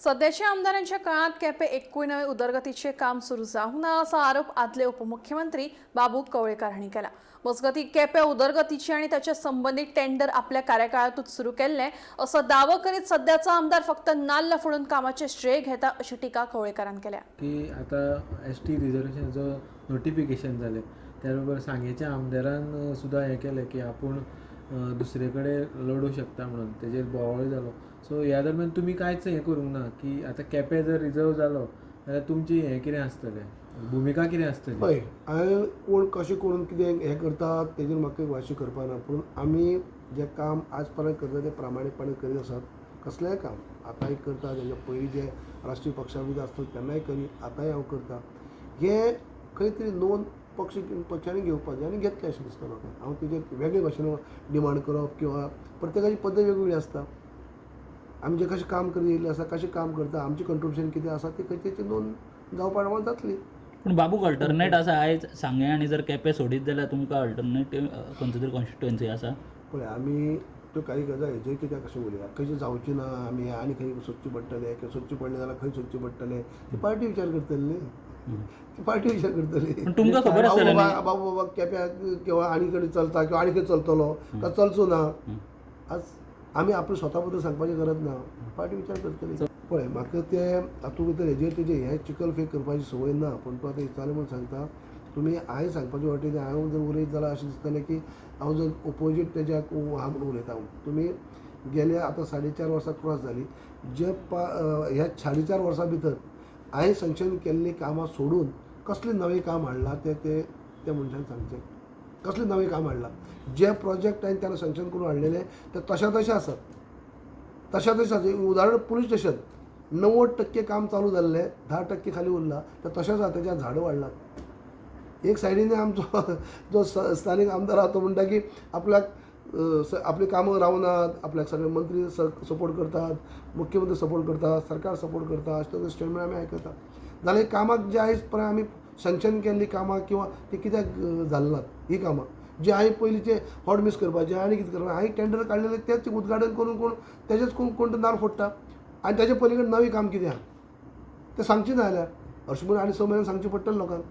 सध्याच्या आमदारांच्या काळात केपें एक्कूय नवे उदरगतीचे काम सुरू जावंक ना असा आरोप आदले उपमुख्यमंत्री बाबू कवळेकार हांणी केला। मजगतीं केपें उदरगतीचे आनी ताचे संबंधित टेंडर आपल्या कार्यकाळांतूच सुरू केल्ले असो दावो करीत सध्याचो आमदार फक्त नाल्ल फोडून कामाचे श्रेय घेता अशी टिका कवळेकारान केल्या। की आता एसटी रिजर्वेशनचं नोटिफिकेशन जालें त्या बरोबर सांगेच्या आमदारान सुद्दां हें केलें की आपूण दुसरे कडेन लडू शकता म्हणून तेजेर बोवाळूय जालो। सो ह्या दरम्यान तुमी कांयच हें करूंक ना की आतां केपें जर रिजर्व जालो जाल्यार तुमची हें कितें आसतलें, भुमिका कितें आसतली? हय, हांवें कोण कशें करून कितें हें करता तेजेर म्हाका वाशी करपा ना, पूण आमी जें काम आज पर्यंत करता तें प्रामाणीकपणान करीत आसात। कसलेंय काम आतांय करता, तेच्या पयलीं जे राष्ट्रीय पक्षा भितर आसता तेन्नाय करी, आतांय हांव करता। हें खंय तरी नोंद पक्षांनी घेवपाचें आनी घेतलें अशें दिसता म्हाका। हांव तेजेर वेगळे भाशेन डिमांड करप किंवा प्रत्येकाची पद्दत वेगवेगळी आसता। आमी जें कशें काम करीत येयल्लें आसा, कशें काम करता, आमचें कंट्रिब्युशन कितें आसा ती खंय तरी नोंद जावपा प्रमाण जातली। पूण बाबूक अल्टरनेट आसा आयज सांगे आनी जर केपें सोडीत जाल्यार तुमकां अल्टरनेटीव खंयचो तरी कॉन्स्टिट्युएन्सी आसा? पळय, आमी त्यो कार्यकर्ता हेजेर कित्याक कशें उलया, खंयचें जावचें ना, आमी आनी खंय सोदचें पडटलें किंवा सोदचें पडलें जाल्यार खंय सोदचें पडटलें, ती पार्टी विचार करतली न्ही, ती पार्टी विचार करतली। पूण तुमकां खबर आसतलें न्ही? बाबा केप्याक किंवा आनी कडेन चलता किंवा आनी खंय चलतलो काय चलचो ना, आज आमी आपलें स्वता बद्दल सांगपाची गरज ना, पार्टी विचार करतली। पळय, म्हाका तें तातूंत भितर हेजेर तेजें हें चिकल फेक करपाची संवय ना, पूण तूं आतां विचारलें म्हूण सांगता, तुमी हांवें सांगपाचे वाटेन हांव जर उलयत जाल्यार अशें दिसतलें की हांव जर ओपोजीट तेज्याक आहा म्हणून उलयता। तुमी गेल्या आतां 4.5 वर्सां क्रॉस जाली, जे ह्या 4.5 वर्सां भितर हांवें सँक्शन केल्लीं कामां सोडून कसलें नवें काम हाडलां तें त्या मनशान सांगचें। कसलें नवें काम हाडलां? जे प्रोजेक्ट हांवें तेन्ना सँक्शन करून हाडलेले ते तशा तशे आसात, तशा तशे आसा। उदाहरण पुलीस स्टेशन 90% काम चालू जाल्लें, 10% खाली उरलां, तें तशेंच आसा, तेच्या झाडां वाडलात। एक सायडीन आमचो जो स्थानीक आमदार आसा तो म्हणटा की आपल्याक आपली कामां रावनात, आपल्याक सगळे मंत्री सपोर्ट करतात, मुख्यमंत्री सपोर्ट करतात, सरकार सपोर्ट करता, अशें तरेचे स्टेटमेंट आमी आयकता। जाल्यार कामाक जे आयज पर्यंत आमी सँक्शन केल्लीं कामां किंवा ती कित्याक जाली नात ही कामां, जे हांवें पयलींचे हॉट मिस करपाचे आनी कितें करपा, हांवें टेंडर काडलेले तेच उद्घाटन करून तेजेच कोण नार फोडटा आनी तेजे पलीकडे नवें काम कितें आहा तें सांगचें ना जाल्यार हरशीं म्हणून आनी 6 म्हयने सांगचें पडटलें लोकांक।